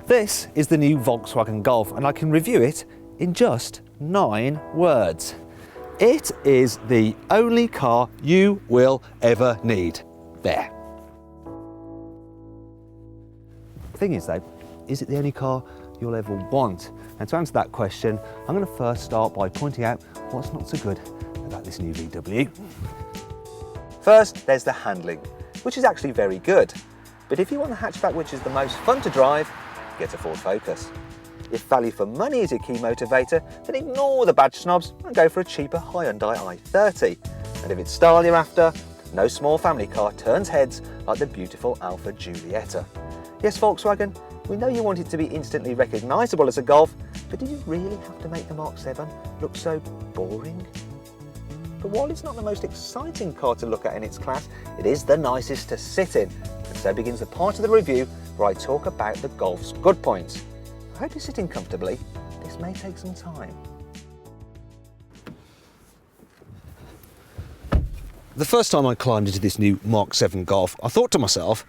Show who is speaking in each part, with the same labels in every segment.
Speaker 1: This is the new Volkswagen Golf, and I can review it in just 9 words. It is the only car you will ever need. There. The thing is though, is it the only car you'll ever want? And to answer that question, I'm going to first start by pointing out what's not so good about this new VW. First, there's the handling, which is actually very good. But if you want a hatchback which is the most fun to drive, get a Ford Focus. If value for money is your key motivator, then ignore the badge snobs and go for a cheaper Hyundai i30. And if it's style you're after, no small family car turns heads like the beautiful Alfa Giulietta. Yes, Volkswagen, we know you want it to be instantly recognisable as a Golf, but did you really have to make the MK7 look so boring? But while it's not the most exciting car to look at in its class, it is the nicest to sit in. And so begins the part of the review where I talk about the Golf's good points. I hope you're sitting comfortably. This may take some time. The first time I climbed into this new MK7 Golf, I thought to myself,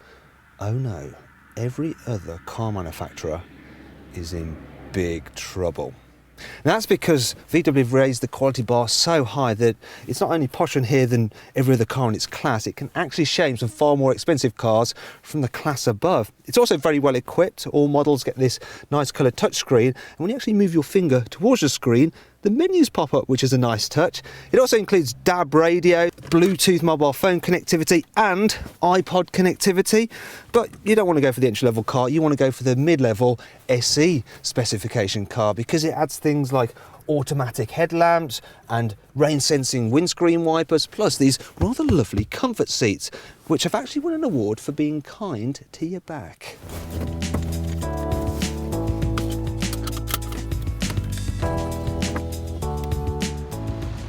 Speaker 1: oh no, every other car manufacturer is in big trouble. And that's because VW have raised the quality bar so high that it's not only posher in here than every other car in its class, it can actually shame some far more expensive cars from the class above. It's also very well equipped. All models get this nice colour touchscreen, and when you actually move your finger towards the screen, the menus pop up, which is a nice touch. It also includes DAB radio, Bluetooth mobile phone connectivity and iPod connectivity. But you don't want to go for the entry-level car, you want to go for the mid-level SE specification car because it adds things like automatic headlamps and rain-sensing windscreen wipers, plus these rather lovely comfort seats, which have actually won an award for being kind to your back.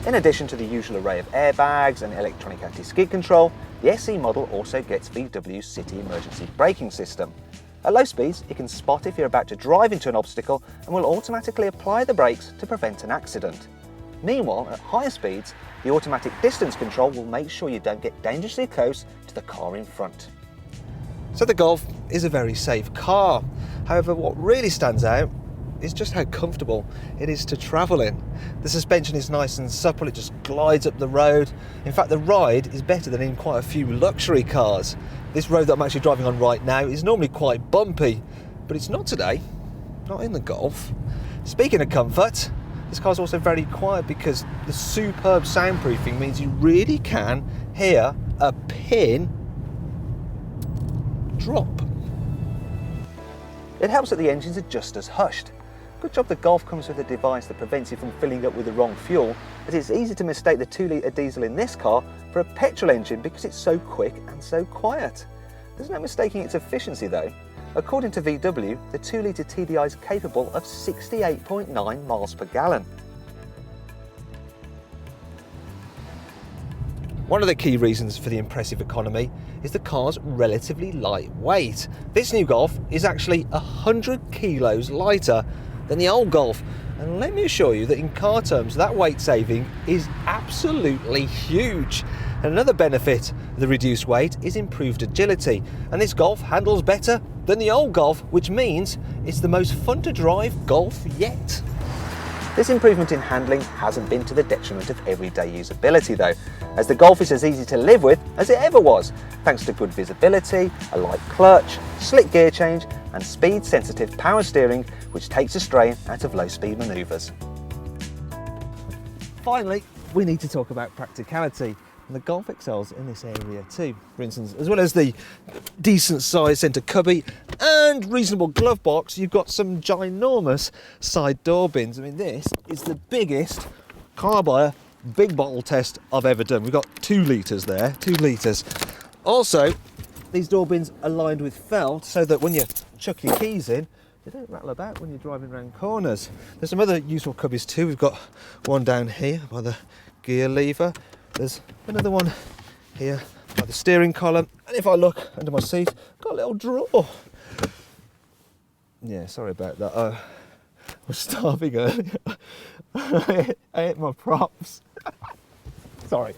Speaker 1: In addition to the usual array of airbags and electronic anti-skid control, the SE model also gets VW's City Emergency Braking System. At low speeds, it can spot if you're about to drive into an obstacle and will automatically apply the brakes to prevent an accident. Meanwhile, at higher speeds, the automatic distance control will make sure you don't get dangerously close to the car in front. So the Golf is a very safe car. However, what really stands out is just how comfortable it is to travel in. The suspension is nice and supple, it just glides up the road. In fact, the ride is better than in quite a few luxury cars. This road that I'm actually driving on right now is normally quite bumpy, but it's not today, not in the Golf. Speaking of comfort, this car's also very quiet because the superb soundproofing means you really can hear a pin drop. It helps that the engines are just as hushed. Good job the Golf comes with a device that prevents you from filling up with the wrong fuel, as it's easy to mistake the 2-litre diesel in this car for a petrol engine because it's so quick and so quiet. There's no mistaking its efficiency though. According to VW, the 2-litre TDI is capable of 68.9 miles per gallon. One of the key reasons for the impressive economy is the car's relatively lightweight. This new Golf is actually 100 kilos lighter than the old Golf. And let me assure you that in car terms, that weight saving is absolutely huge. And another benefit of the reduced weight is improved agility. And this Golf handles better than the old Golf, which means it's the most fun to drive Golf yet. This improvement in handling hasn't been to the detriment of everyday usability though, as the Golf is as easy to live with as it ever was, thanks to good visibility, a light clutch, slick gear change and speed-sensitive power steering, which takes the strain out of low-speed manoeuvres. Finally, we need to talk about practicality, and the Golf excels in this area too. For instance, as well as the decent sized centre cubby and reasonable glove box, you've got some ginormous side door bins. I mean, this is the biggest Carbuyer big bottle test I've ever done. We've got 2 litres there, 2 litres. Also, these door bins are lined with felt so that when you chuck your keys in, they don't rattle about when you're driving around corners. There's some other useful cubbies too. We've got one down here by the gear lever. There's another one here by the steering column. And if I look under my seat, I've got a little drawer. Yeah, sorry about that. I was starving earlier. I ate my props. Sorry.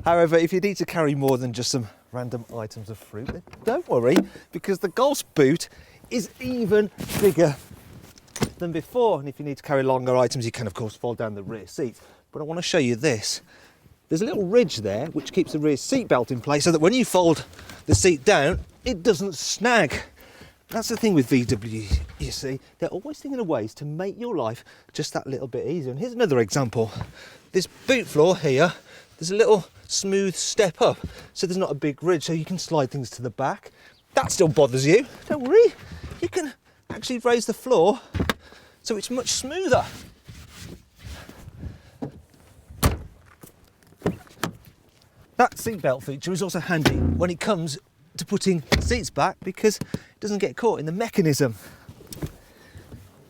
Speaker 1: However, if you need to carry more than just some random items of fruit, then don't worry, because the Golf's boot is even bigger than before. And if you need to carry longer items, you can of course fold down the rear seat. But I want to show you this. There's a little ridge there which keeps the rear seat belt in place so that when you fold the seat down, it doesn't snag. That's the thing with VW, you see. They're always thinking of ways to make your life just that little bit easier. And here's another example. This boot floor here, there's a little smooth step up, so there's not a big ridge, so you can slide things to the back. That still bothers you, don't worry. You can actually raise the floor so it's much smoother. That seatbelt feature is also handy when it comes to putting seats back because it doesn't get caught in the mechanism.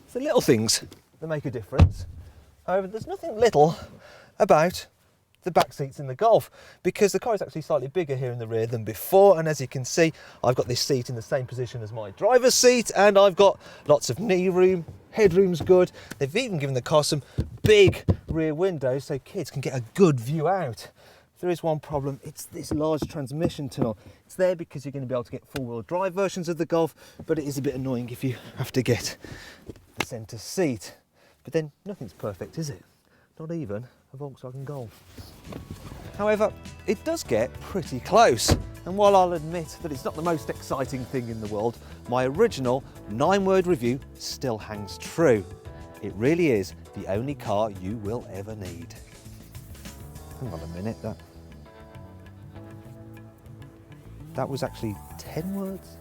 Speaker 1: It's the little things that make a difference. However, there's nothing little about the back seats in the Golf because the car is actually slightly bigger here in the rear than before, and as you can see, I've got this seat in the same position as my driver's seat, and I've got lots of knee room, headroom's good. They've even given the car some big rear windows so kids can get a good view out. There is one problem, it's this large transmission tunnel. It's there because you're going to be able to get four-wheel drive versions of the Golf, but it is a bit annoying if you have to get the centre seat. But then nothing's perfect, is it? Not even a Volkswagen Golf. However, it does get pretty close. And while I'll admit that it's not the most exciting thing in the world, my original 9-word review still hangs true. It really is the only car you will ever need. Hang on a minute, that was actually 10 words?